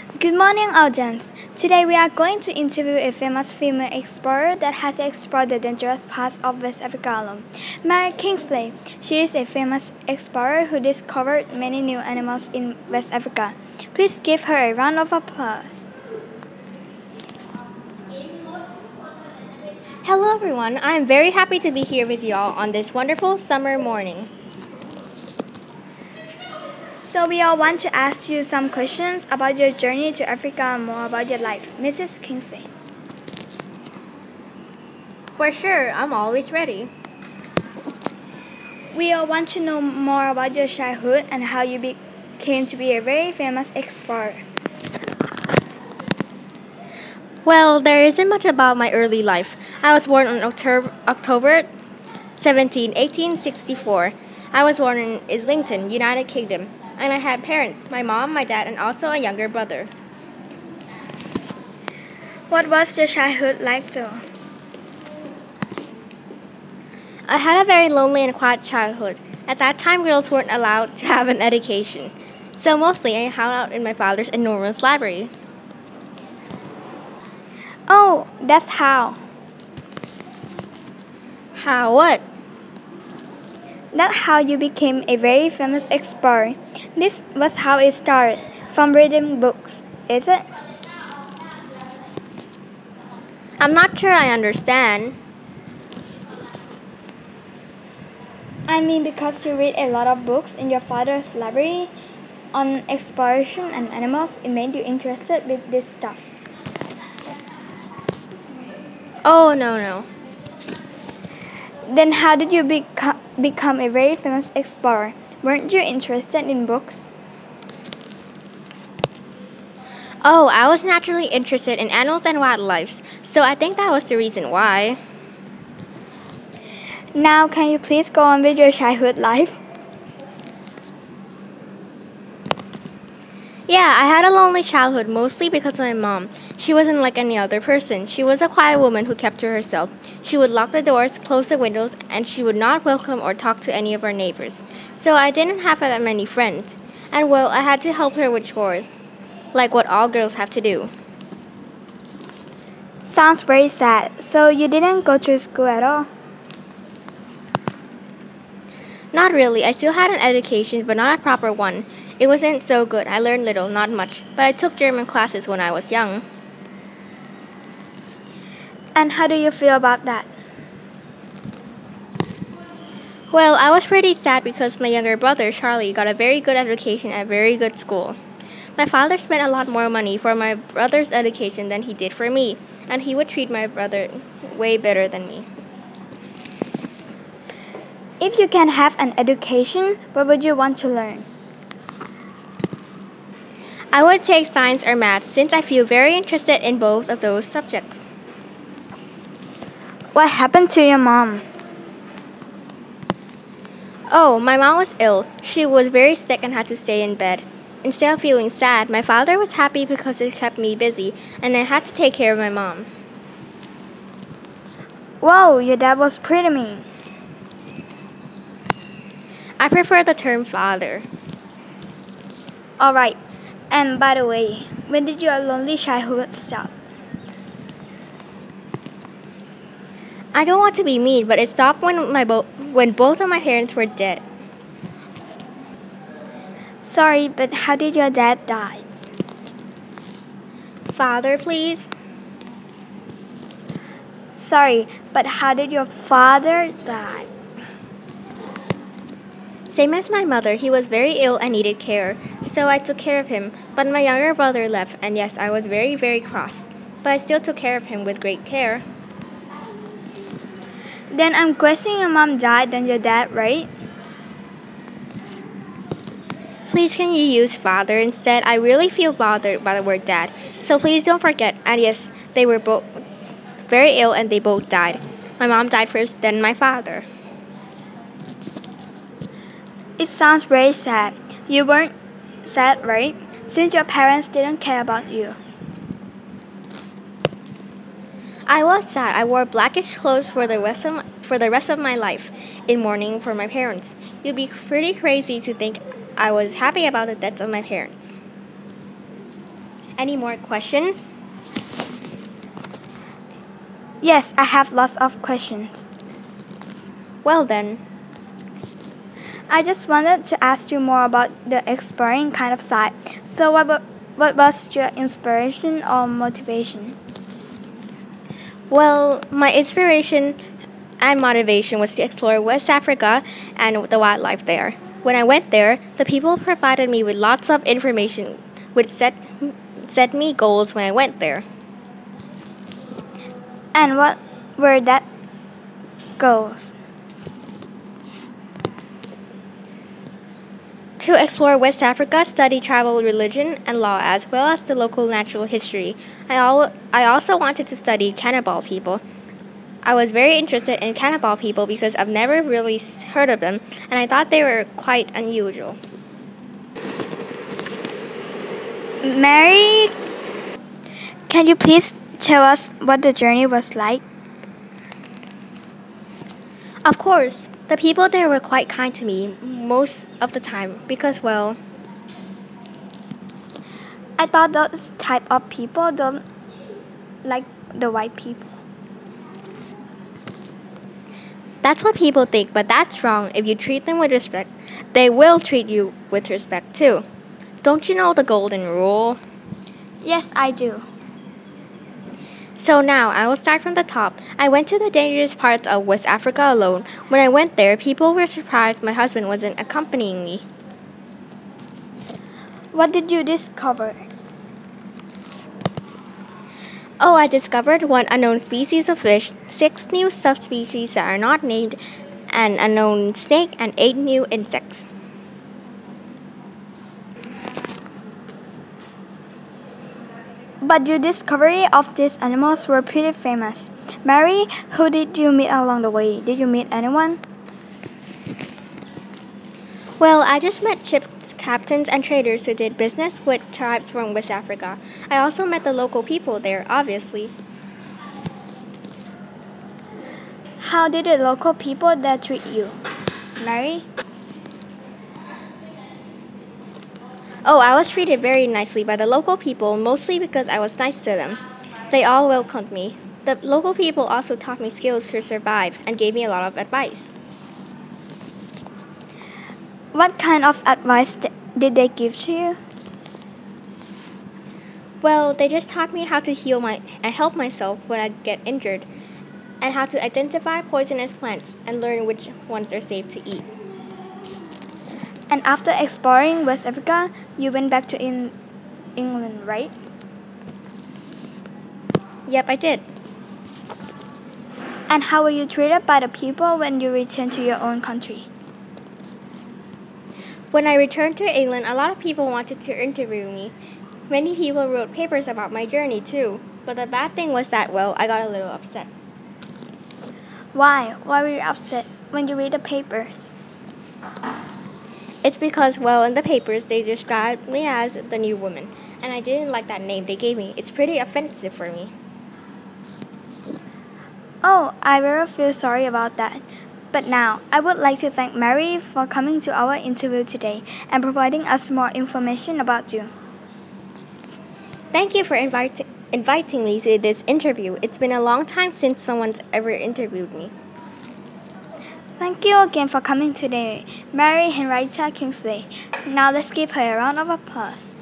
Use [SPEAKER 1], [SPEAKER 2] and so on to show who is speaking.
[SPEAKER 1] Good morning, audience. Today we are going to interview a famous female explorer that has explored the dangerous parts of West Africa alone, Mary Kingsley. She is a famous explorer who discovered many new animals in West Africa. Please give her a round of applause.
[SPEAKER 2] Hello everyone, I am very happy to be here with you all on this wonderful summer morning.
[SPEAKER 1] So we all want to ask you some questions about your journey to Africa and more about your life. Mrs. Kingsley.
[SPEAKER 2] For sure, I'm always ready.
[SPEAKER 1] We all want to know more about your childhood and how you became to be a very famous explorer.
[SPEAKER 2] Well, there isn't much about my early life. I was born on October 17, 1864. I was born in Islington, United Kingdom, and I had parents, my mom, my dad, and also a younger brother.
[SPEAKER 1] What was your childhood like though?
[SPEAKER 2] I had a very lonely and quiet childhood. At that time, girls weren't allowed to have an education, so mostly I hung out in my father's enormous library.
[SPEAKER 1] Oh, that's how.
[SPEAKER 2] How what?
[SPEAKER 1] That's how you became a very famous explorer. This was how it started, from reading books, is it?
[SPEAKER 2] I'm not sure I understand.
[SPEAKER 1] I mean because you read a lot of books in your father's library on exploration and animals, it made you interested with this stuff.
[SPEAKER 2] Oh, no.
[SPEAKER 1] Then how did you become a very famous explorer? Weren't you interested in books?
[SPEAKER 2] Oh, I was naturally interested in animals and wildlife, so I think that was the reason why.
[SPEAKER 1] Now, can you please go on with your childhood life?
[SPEAKER 2] Yeah, I had a lonely childhood mostly because of my mom. She wasn't like any other person. She was a quiet woman who kept to herself. She would lock the doors, close the windows, and she would not welcome or talk to any of our neighbors. So I didn't have that many friends. And well, I had to help her with chores, like what all girls have to do.
[SPEAKER 1] Sounds very sad. So you didn't go to school at all?
[SPEAKER 2] Not really. I still had an education, but not a proper one. It wasn't so good. I learned little, not much, but I took German classes when I was young.
[SPEAKER 1] And how do you feel about that?
[SPEAKER 2] Well, I was pretty sad because my younger brother, Charlie, got a very good education at a very good school. My father spent a lot more money for my brother's education than he did for me, and he would treat my brother way better than me.
[SPEAKER 1] If you can have an education, what would you want to learn?
[SPEAKER 2] I would take science or math since I feel very interested in both of those subjects.
[SPEAKER 1] What happened to your mom?
[SPEAKER 2] Oh, my mom was ill. She was very sick and had to stay in bed. Instead of feeling sad, my father was happy because it kept me busy and I had to take care of my mom.
[SPEAKER 1] Whoa, your dad was pretty mean.
[SPEAKER 2] I prefer the term father.
[SPEAKER 1] Alright, and by the way, when did your lonely childhood start?
[SPEAKER 2] I don't want to be mean, but it stopped when both of my parents were dead.
[SPEAKER 1] Sorry, but how did your dad die?
[SPEAKER 2] Father, please.
[SPEAKER 1] Sorry, but how did your father die?
[SPEAKER 2] Same as my mother, he was very ill and needed care, so I took care of him. But my younger brother left, and yes, I was very, very cross. But I still took care of him with great care.
[SPEAKER 1] Then I'm guessing your mom died than your dad, right?
[SPEAKER 2] Please can you use father instead? I really feel bothered by the word dad. So please don't forget, and yes, they were both very ill and they both died. My mom died first, then my father.
[SPEAKER 1] It sounds very sad. You weren't sad, right? Since your parents didn't care about you.
[SPEAKER 2] I was sad. I wore blackish clothes for the rest of my life in mourning for my parents. You'd be pretty crazy to think I was happy about the deaths of my parents. Any more questions?
[SPEAKER 1] Yes, I have lots of questions.
[SPEAKER 2] Well then,
[SPEAKER 1] I just wanted to ask you more about the exploring kind of side. So what was your inspiration or motivation?
[SPEAKER 2] well, my inspiration and motivation was to explore West Africa and the wildlife there. When I went there, the people provided me with lots of information which set me goals when I went there.
[SPEAKER 1] And what were that goals?
[SPEAKER 2] To explore West Africa, study travel, religion, and law, as well as the local natural history. I also wanted to study cannibal people. I was very interested in cannibal people because I've never really heard of them, and I thought they were quite unusual.
[SPEAKER 1] Mary, can you please tell us what the journey was like?
[SPEAKER 2] Of course, the people there were quite kind to me most of the time because, well,
[SPEAKER 1] I thought those type of people don't like the white people.
[SPEAKER 2] that's what people think, but that's wrong. If you treat them with respect, they will treat you with respect too. Don't you know the golden rule?
[SPEAKER 1] Yes, I do.
[SPEAKER 2] So now, I will start from the top. I went to the dangerous parts of West Africa alone. When I went there, people were surprised my husband wasn't accompanying me.
[SPEAKER 1] What did you discover?
[SPEAKER 2] Oh, I discovered one unknown species of fish, 6 new subspecies that are not named, an unknown snake, and 8 new insects.
[SPEAKER 1] But your discovery of these animals were pretty famous. Mary, who did you meet along the way? Did you meet anyone?
[SPEAKER 2] Well, I just met ships, captains, and traders who did business with tribes from West Africa. I also met the local people there, obviously.
[SPEAKER 1] How did the local people there treat you? Mary?
[SPEAKER 2] Oh, I was treated very nicely by the local people, mostly because I was nice to them. They all welcomed me. The local people also taught me skills to survive and gave me a lot of advice.
[SPEAKER 1] What kind of advice did they give to you?
[SPEAKER 2] Well, they just taught me how to heal and help myself when I get injured, and how to identify poisonous plants and learn which ones are safe to eat.
[SPEAKER 1] And after exploring West Africa, you went back to England, right?
[SPEAKER 2] Yep, I did.
[SPEAKER 1] And how were you treated by the people when you returned to your own country?
[SPEAKER 2] When I returned to England, a lot of people wanted to interview me. Many people wrote papers about my journey too, but the bad thing was that, well, I got a little upset.
[SPEAKER 1] Why? Why were you upset when you read the papers?
[SPEAKER 2] It's because, well, in the papers they described me as the new woman, and I didn't like that name they gave me. It's pretty offensive for me.
[SPEAKER 1] Oh, I really feel sorry about that. But now, I would like to thank Mary for coming to our interview today and providing us more information about you.
[SPEAKER 2] Thank you for inviting me to this interview. It's been a long time since someone's ever interviewed me.
[SPEAKER 1] Thank you again for coming today, Mary Henrietta Kingsley. Now let's give her a round of applause.